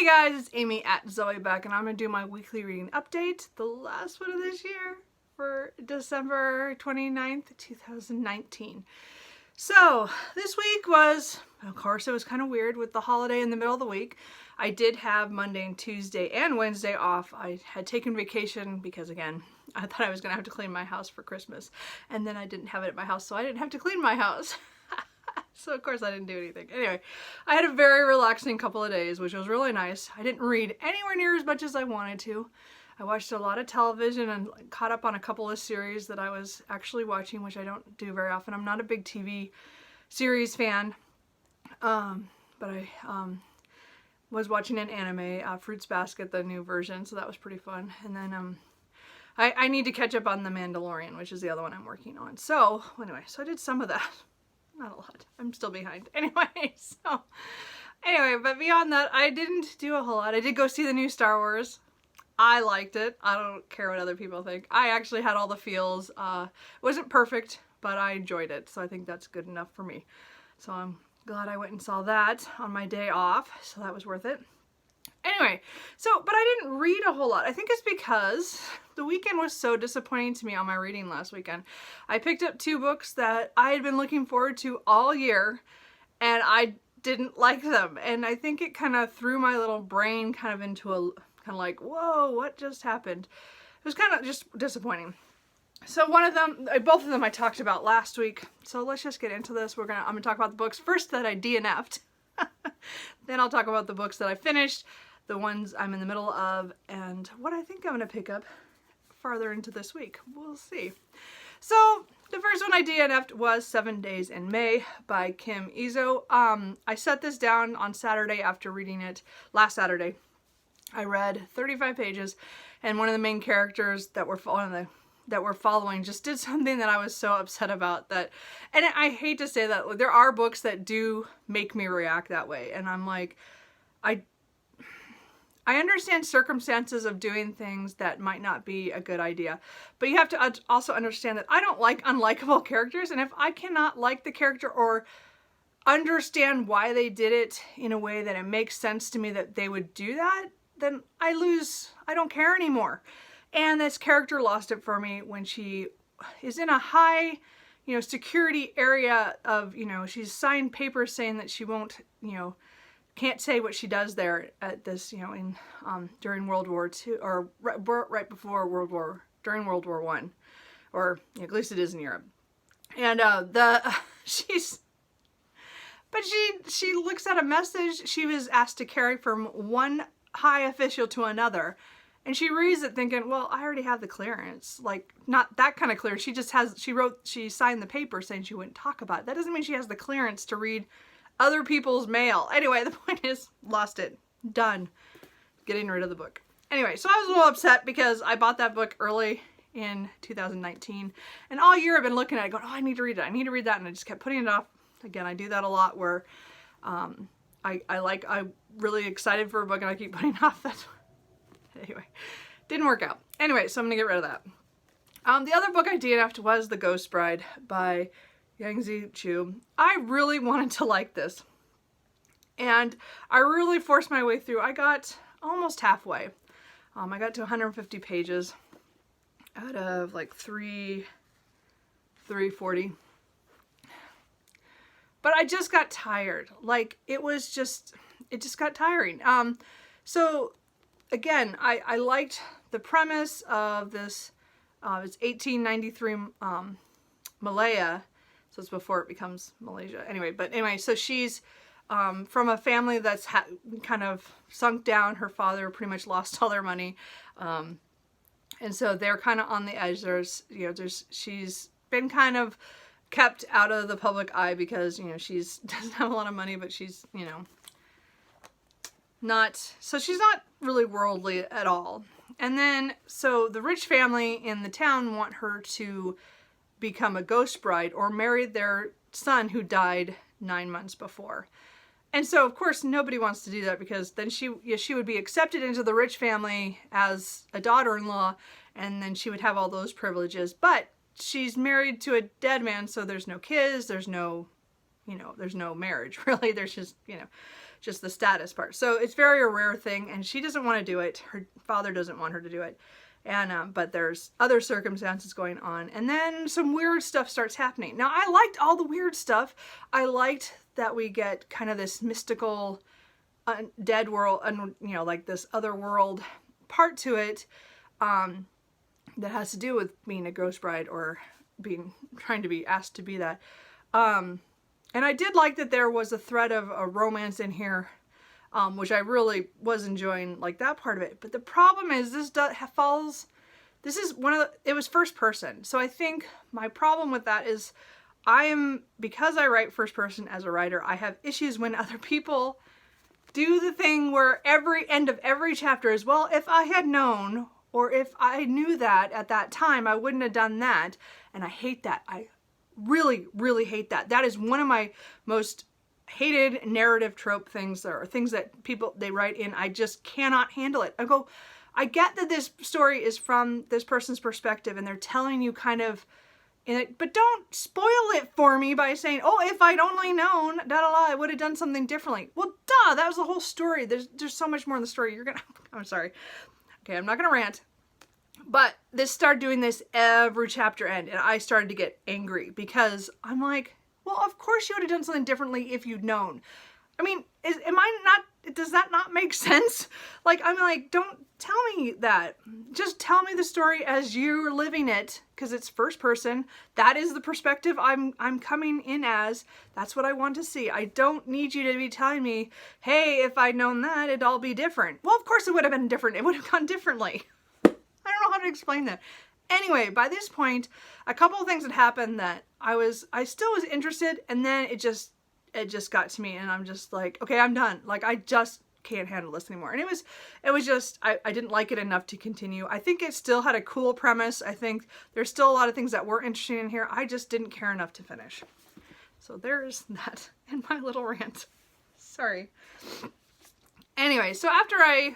Hey guys, it's Amy at Zoe back, and I'm going to do my weekly reading update, the last one of this year for December 29th, 2019. So this week was, of course, it was kind of weird with the holiday in the middle of the week. I did have Monday and Tuesday and Wednesday off. I had taken vacation because, again, I thought I was going to have to clean my house for Christmas, and then I didn't have it at my house, so I didn't have to clean my house. So of course I didn't do anything. Anyway, I had a very relaxing couple of days, which was really nice. I didn't read anywhere near as much as I wanted to. I watched a lot of television and caught up on a couple of series that I was actually watching, which I don't do very often. I'm not a big TV series fan, but I was watching an anime, Fruits Basket, the new version, so that was pretty fun. And then I need to catch up on The Mandalorian, which is the other one I'm working on. So anyway, so I did some of that. Not a lot. I'm still behind. Anyway, but beyond that, I didn't do a whole lot. I did go see the new Star Wars. I liked it. I don't care what other people think. I actually had all the feels. It wasn't perfect, but I enjoyed it, so I think that's good enough for me. So I'm glad I went and saw that on my day off, so that was worth it. Anyway, but I didn't read a whole lot. I think it's because the weekend was so disappointing to me on my reading last weekend. I picked up two books that I had been looking forward to all year, and I didn't like them. And I think it kind of threw my little brain kind of into a kind of like, whoa, what just happened? It was kind of just disappointing. So one of them, both of them I talked about last week. So let's just get into this. I'm gonna talk about the books first that I DNF'd. Then I'll talk about the books that I finished, the ones I'm in the middle of, and what I think I'm going to pick up farther into this week. We'll see. So the first one I DNF'd was 7 Days in May by Kim Izzo. I set this down on Saturday after reading it last Saturday. I read 35 pages, and one of the main characters that were following just did something that I was so upset about that, and I hate to say that, there are books that do make me react that way, and I'm like, I understand circumstances of doing things that might not be a good idea, but you have to also understand that I don't like unlikable characters, and if I cannot like the character or understand why they did it in a way that it makes sense to me that they would do that, then I don't care anymore. And this character lost it for me when she is in a high, security area of, she's signed papers saying that she won't, can't say what she does there at this, during World War II, or right before during World War I, or at least it is in Europe. And she looks at a message she was asked to carry from one high official to another. And she reads it thinking, well, I already have the clearance. Like, not that kind of clearance. She signed the paper saying she wouldn't talk about it. That doesn't mean she has the clearance to read other people's mail. Anyway, the point is, lost it. Done. Getting rid of the book. Anyway, so I was a little upset because I bought that book early in 2019. And all year I've been looking at it going, oh, I need to read it. I need to read that. And I just kept putting it off. Again, I do that a lot where I'm really excited for a book and I keep putting off that. Anyway, didn't work out. Anyway, so I'm gonna get rid of that. The other book I DNF'd was The Ghost Bride by Yangzi Chu. I really wanted to like this, and I really forced my way through. I got almost halfway. I got to 150 pages out of like 340. But I just got tired. Like, it just got tiring. So again, I liked the premise of this. It's 1893 Malaya, so it's before it becomes Malaysia. Anyway, so she's from a family that's kind of sunk down. Her father pretty much lost all their money, and so they're kind of on the edge. She's been kind of kept out of the public eye because she's doesn't have a lot of money, but she's she's not really worldly at all. And then, so the rich family in the town want her to become a ghost bride or marry their son who died 9 months before. And so, of course, nobody wants to do that because then she would be accepted into the rich family as a daughter-in-law, and then she would have all those privileges. But she's married to a dead man, so there's no kids, there's no marriage, really. There's just, just the status part. So it's very a rare thing, and she doesn't want to do it. Her father doesn't want her to do it. And but there's other circumstances going on, and then some weird stuff starts happening. Now, I liked all the weird stuff. I liked that we get kind of this mystical dead world, and you know, like this other world part to it, that has to do with being a ghost bride or trying to be asked to be that. And I did like that there was a thread of a romance in here, which I really was enjoying, like that part of it. But the problem is this it was first person. So I think my problem with that is because I write first person as a writer, I have issues when other people do the thing where every end of every chapter is, well, if I had known, or if I knew that at that time, I wouldn't have done that. And I hate that. I really, really hate that. That is one of my most hated narrative trope things, or things that they write in. I just cannot handle it. I get that this story is from this person's perspective and they're telling you kind of in it, but don't spoil it for me by saying, oh, if I'd only known, I would have done something differently. Well, duh, that was the whole story. There's so much more in the story. I'm sorry. Okay, I'm not gonna rant. But this started doing this every chapter end, and I started to get angry because I'm like, well, of course you would have done something differently if you'd known. I mean, does that not make sense? Like, I'm like, don't tell me that. Just tell me the story as you're living it, because it's first person. That is the perspective I'm coming in as. That's what I want to see. I don't need you to be telling me, hey, if I'd known that, it'd all be different. Well, of course it would have been different. It would have gone differently. I don't know how to explain that. Anyway, by this point, a couple of things had happened that I still was interested, and then it just got to me, and I'm just like, okay, I'm done. Like, I just can't handle this anymore. And it was just, I didn't like it enough to continue. I think it still had a cool premise. I think there's still a lot of things that were interesting in here. I just didn't care enough to finish. So there's that in my little rant. Sorry. Anyway, so after I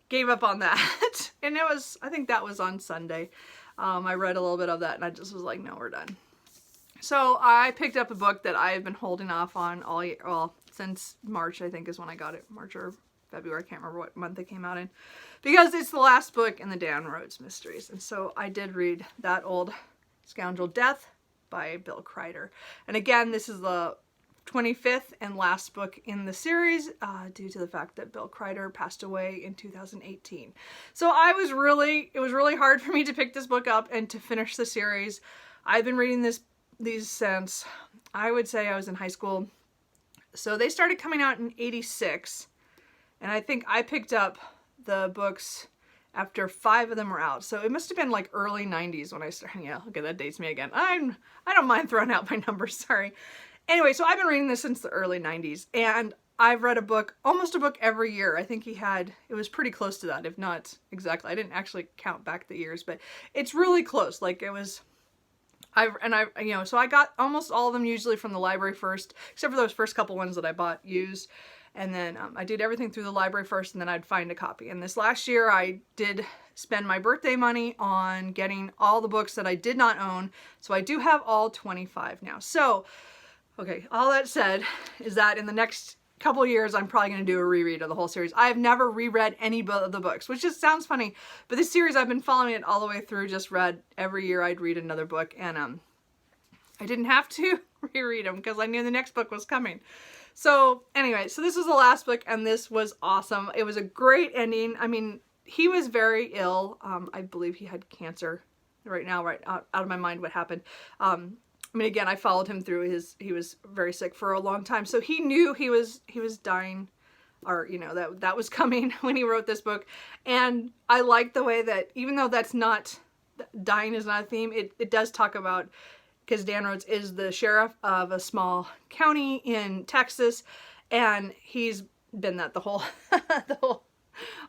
gave up on that, and I think that was on Sunday. I read a little bit of that, and I just was like, no, we're done. So I picked up a book that I've been holding off on all year, well, since March, I think is when I got it. March or February, I can't remember what month it came out in, because it's the last book in the Dan Rhodes mysteries. And so I did read that old Scoundrel Death by Bill Kreider. And again, this is the 25th and last book in the series, due to the fact that Bill Kreider passed away in 2018. So it was really hard for me to pick this book up and to finish the series. I've been reading these since, I would say I was in high school. So they started coming out in '86, and I think I picked up the books after 5 of them were out. So it must have been like early 90s when I started. Yeah, okay, that dates me again. I don't mind throwing out my numbers, sorry. Anyway, so I've been reading this since the early 90s, and I've read almost a book every year. I think it was pretty close to that, if not exactly. I didn't actually count back the years, but it's really close. Like, it was, so I got almost all of them usually from the library first, except for those first couple ones that I bought used. And then I did everything through the library first, and then I'd find a copy. And this last year I did spend my birthday money on getting all the books that I did not own. So I do have all 25 now. So, okay, all that said is that in the next couple of years, I'm probably going to do a reread of the whole series. I have never reread any of the books, which just sounds funny, but this series, I've been following it all the way through, just read every year I'd read another book, and I didn't have to reread them because I knew the next book was coming. So anyway, so this was the last book, and this was awesome. It was a great ending. I mean, he was very ill. I believe he had cancer right now, right out of my mind what happened. I mean, again, I followed him through he was very sick for a long time. So he knew he was dying, or, that was coming when he wrote this book. And I like the way that, even though dying is not a theme, it does talk about, because Dan Rhodes is the sheriff of a small county in Texas, and he's been that the whole,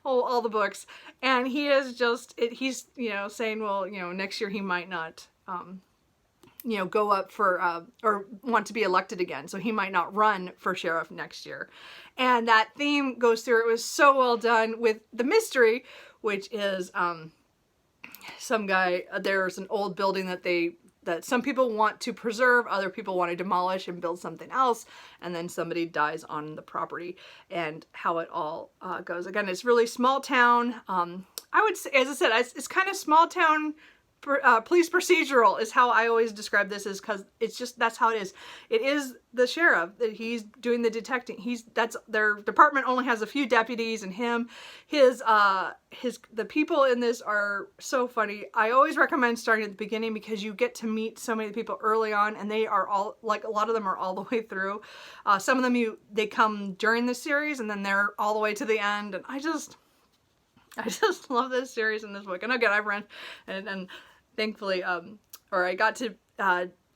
all the books. And he is just, he's, saying, well, next year he might not, go up for, or want to be elected again. So he might not run for sheriff next year. And that theme goes through. It was so well done with the mystery, which is some guy, there's an old building that they that some people want to preserve, other people want to demolish and build something else, and then somebody dies on the property, and how it all goes. Again, it's really small town. I would say, as I said, it's kind of small town police procedural is how I always describe this, is because it's just, that's how it is. It is the sheriff that he's doing the detecting. That's their department only has a few deputies, and the people in this are so funny. I always recommend starting at the beginning because you get to meet so many people early on, and they are all, like, a lot of them are all the way through. Some of them they come during the series, and then they're all the way to the end, and I just love this series and this book. And again, I've read and thankfully, or I got to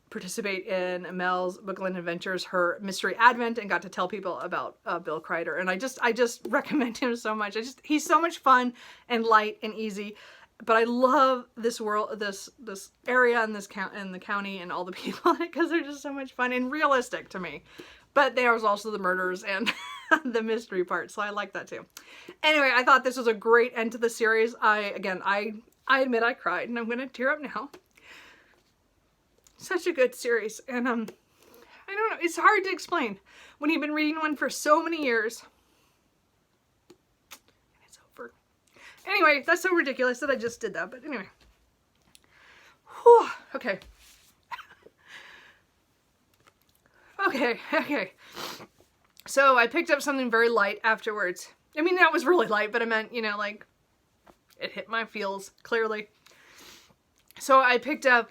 participate in Mel's Bookland Adventures, her Mystery Advent, and got to tell people about Bill Kreider. And I just recommend him so much. He's so much fun and light and easy. But I love this world, this area and the county and all the people in it, because they're just so much fun and realistic to me. But there's also the murders and the mystery part, so I like that too. Anyway, I thought this was a great end to the series. I admit I cried, and I'm gonna tear up now. Such a good series, and I don't know, it's hard to explain when you've been reading one for so many years. And it's over. Anyway, that's so ridiculous that I just did that, but anyway. Whew, okay. Okay. So I picked up something very light afterwards. I mean, that was really light, but I meant, you know, like, it hit my feels, clearly. So I picked up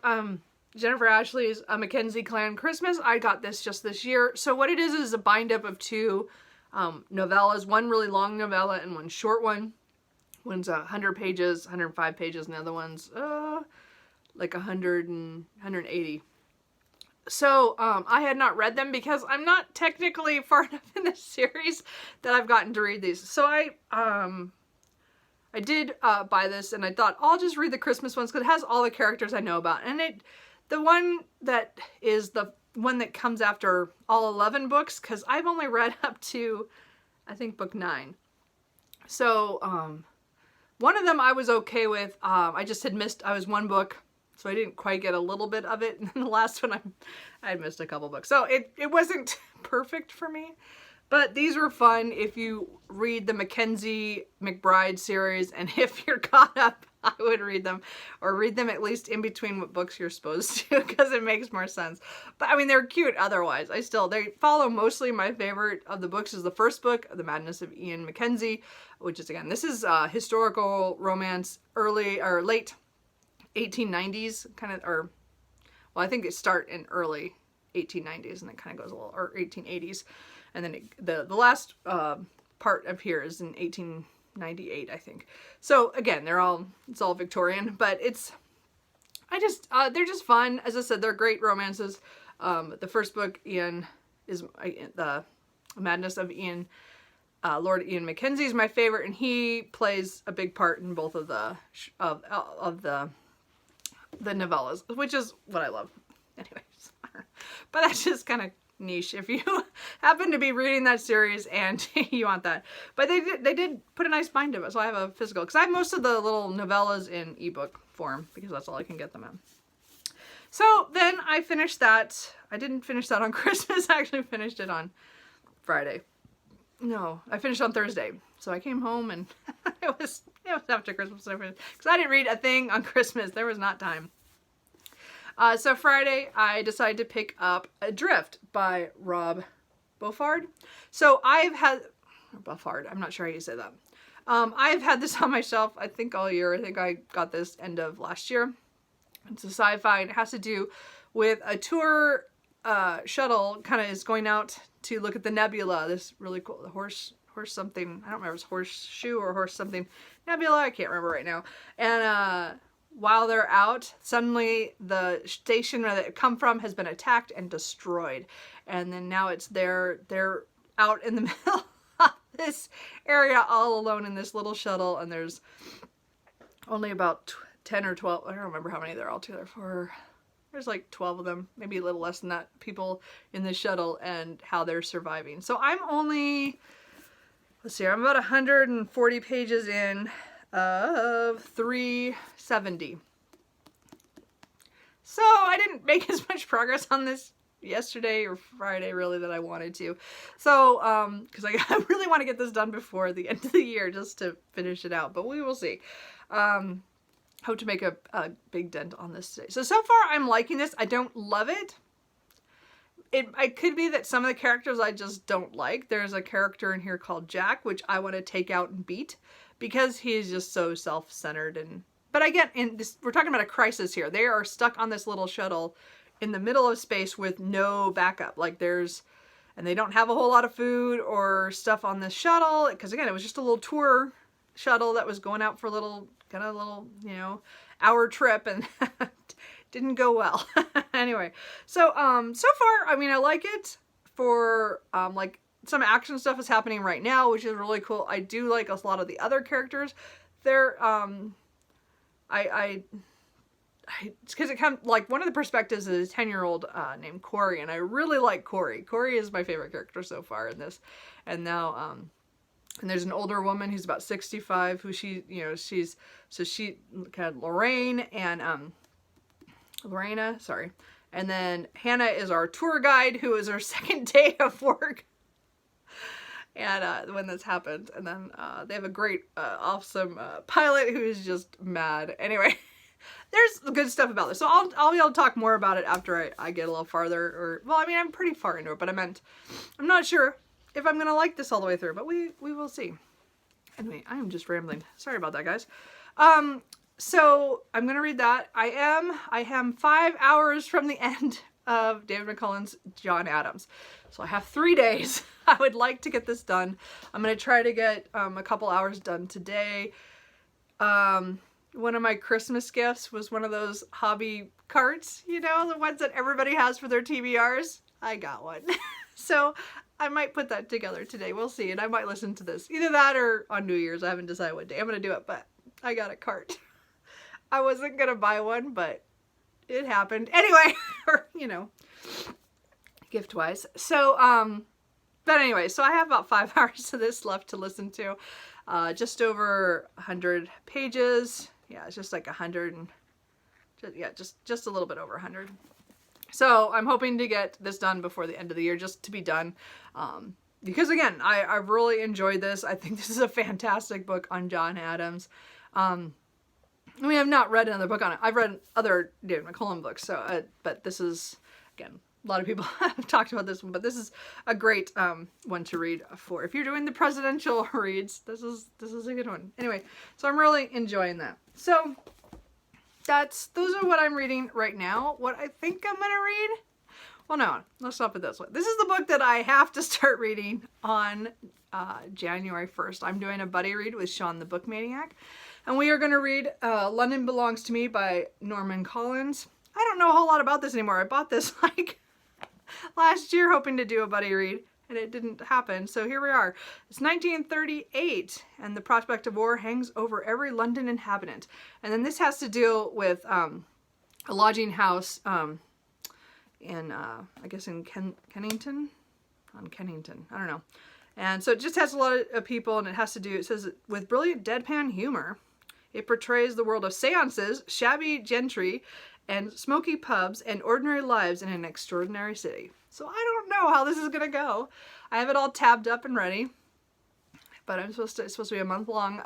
Jennifer Ashley's Mackenzie Clan Christmas. I got this just this year. So what it is a bind-up of two novellas. One really long novella and one short one. One's 100 pages, 105 pages, and the other one's like 100 and 180. So, I had not read them because I'm not technically far enough in the series that I've gotten to read these. So I did buy this, and I thought I'll just read the Christmas ones because it has all the characters I know about. And the one that is the one that comes after all 11 books, because I've only read up to, I think, book 9. So, one of them I was okay with. I just had missed, I was one book. So I didn't quite get a little bit of it. And then the last one, I had missed a couple books. So it wasn't perfect for me. But these were fun if you read the Mackenzie McBride series. And if you're caught up, I would read them. Or read them at least in between what books you're supposed to, because it makes more sense. But I mean, they're cute otherwise. They follow mostly my favorite of the books is the first book, The Madness of Ian Mackenzie. Which is, again, this is historical romance, early or late 1890s kind of, or, well, I think it start in early 1890s and it kind of goes a little, or 1880s. And then the last part of here is in 1898, I think. So again, it's all Victorian, but they're just fun. As I said, they're great romances. The first book, Ian, is the Madness of Ian, Lord Ian Mackenzie is my favorite, and he plays a big part in both of the novellas, which is what I love. Anyways, but that's just kind of niche if you happen to be reading that series and you want that. But they did put a nice bind of it, so I have a physical, because I have most of the little novellas in ebook form because that's all I can get them in. So then I finished that. I didn't finish that on Christmas. I actually finished it on Friday. No, I finished on Thursday. So I came home and it was after Christmas, because I didn't read a thing on Christmas. There was not time. So Friday, I decided to pick up Adrift by Rob Beauford. So Beauford, I'm not sure how you say that. I've had this on my shelf, I think, all year. I think I got this end of last year. It's a sci-fi, and it has to do with a tour shuttle kind of is going out to look at the nebula, this really cool horse something. I don't remember if it's horseshoe or horse something. Nebula, I can't remember right now. And while they're out, suddenly the station where they come from has been attacked and destroyed. And then now they're out in the middle of this area all alone in this little shuttle, and there's only about 10 or 12, I don't remember how many there are all together for. There's like 12 of them, maybe a little less than that, people in the shuttle and how they're surviving. So I'm only, let's see, I'm about 140 pages in of 370. So I didn't make as much progress on this yesterday or Friday really that I wanted to. So, because I really want to get this done before the end of the year just to finish it out, but we will see. Hope to make a big dent on this today. So far I'm liking this. I don't love it. It could be that some of the characters I just don't like. There's a character in here called Jack, which I want to take out and beat because he's just so self-centered. But again, we're talking about a crisis here. They are stuck on this little shuttle in the middle of space with no backup. And they don't have a whole lot of food or stuff on this shuttle because again, it was just a little tour shuttle that was going out for a little, hour trip and didn't go well. Anyway, so far, I mean, I like it for, some action stuff is happening right now, which is really cool. I do like a lot of the other characters. They're, it's because it comes, one of the perspectives is a 10-year-old named Corey, and I really like Corey. Corey is my favorite character so far in this. And now, and there's an older woman who's about 65 who she kind of Lorraine and, Lorena, sorry. And then Hannah is our tour guide who is her second day of work. And when this happened. And then they have a great, awesome pilot who is just mad. Anyway, there's good stuff about this. So I'll be able to talk more about it after I get a little farther. I'm pretty far into it, but I'm not sure if I'm going to like this all the way through, but we will see. Anyway, I am just rambling. Sorry about that, guys. So I'm going to read that. I am 5 hours from the end of David McCullough's John Adams. So I have 3 days. I would like to get this done. I'm going to try to get a couple hours done today. One of my Christmas gifts was one of those hobby carts, the ones that everybody has for their TBRs. I got one. So I might put that together today. We'll see. And I might listen to this. Either that or on New Year's. I haven't decided what day I'm going to do it, but I got a cart. I wasn't going to buy one, but it happened. Anyway, or, gift-wise. So, but anyway, so I have about 5 hours of this left to listen to. Just over 100 pages. Yeah, it's just like 100 and, just a little bit over 100. So I'm hoping to get this done before the end of the year, just to be done. Because again, I've really enjoyed this. I think this is a fantastic book on John Adams. I've not read another book on it. I've read other David McCullough books, so but this is, again, a lot of people have talked about this one, but this is a great one to read for. If you're doing the presidential reads, this is a good one. Anyway, so I'm really enjoying that. So those are what I'm reading right now. What I think I'm gonna read? Well, no, let's stop it this way. This is the book that I have to start reading on January 1st. I'm doing a buddy read with Shawn the Book Maniac. And we are going to read London Belongs to Me by Norman Collins. I don't know a whole lot about this anymore. I bought this last year hoping to do a buddy read, and it didn't happen. So here we are. It's 1938, and the prospect of war hangs over every London inhabitant. And then this has to deal with a lodging house in, I guess in Kennington? On Kennington. I don't know. And so it just has a lot of people, and it says, with brilliant deadpan humor, it portrays the world of seances, shabby gentry, and smoky pubs, and ordinary lives in an extraordinary city. So I don't know how this is going to go. I have it all tabbed up and ready, but it's supposed to be a month-long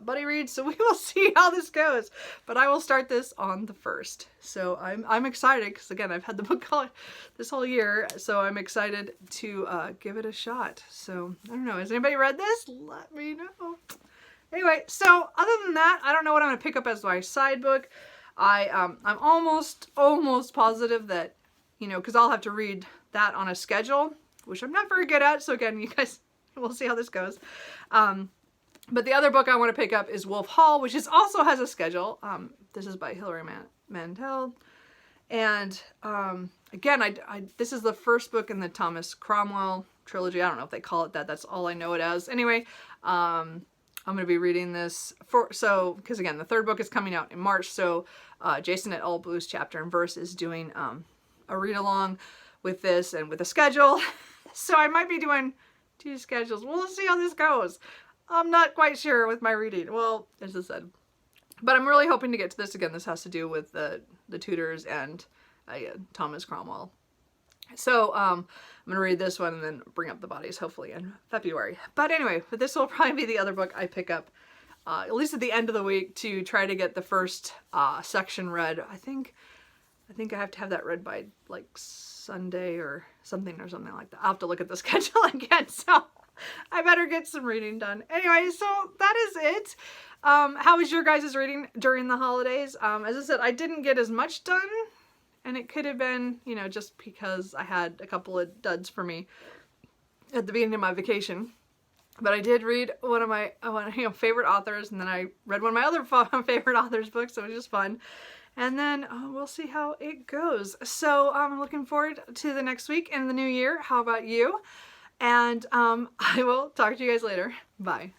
buddy read, so we will see how this goes. But I will start this on the 1st. So I'm excited, because again, I've had the book this whole year, so I'm excited to give it a shot. So I don't know, has anybody read this? Let me know. Anyway, so other than that, I don't know what I'm going to pick up as my side book. I'm almost positive that, because I'll have to read that on a schedule, which I'm not very good at. So again, you guys, we'll see how this goes. But the other book I want to pick up is Wolf Hall, which also has a schedule. This is by Hilary Mantel. And again, this is the first book in the Thomas Cromwell trilogy. I don't know if they call it that. That's all I know it as. Anyway, I'm going to be reading this because again, the 3rd book is coming out in March. So Jason at All Blues Chapter and Verse is doing a read along with this and with a schedule. So I might be doing 2 schedules. We'll see how this goes. I'm not quite sure with my reading. Well, as I said, But I'm really hoping to get to this again. This has to do with the Tudors and Thomas Cromwell. So I'm going to read this one and then bring up the bodies hopefully in February. But anyway, but this will probably be the other book I pick up at least at the end of the week to try to get the first section read. I think I have to have that read by like Sunday or something like that. I'll have to look at the schedule again, so I better get some reading done. Anyway, so that is it. How was your guys' reading during the holidays? As I said, I didn't get as much done, and it could have been, you know, just because I had a couple of duds for me at the beginning of my vacation. But I did read one of my favorite authors, and then I read one of my other favorite authors' books, so it was just fun. And then we'll see how it goes. So I'm looking forward to the next week and the new year. How about you? And I will talk to you guys later. Bye.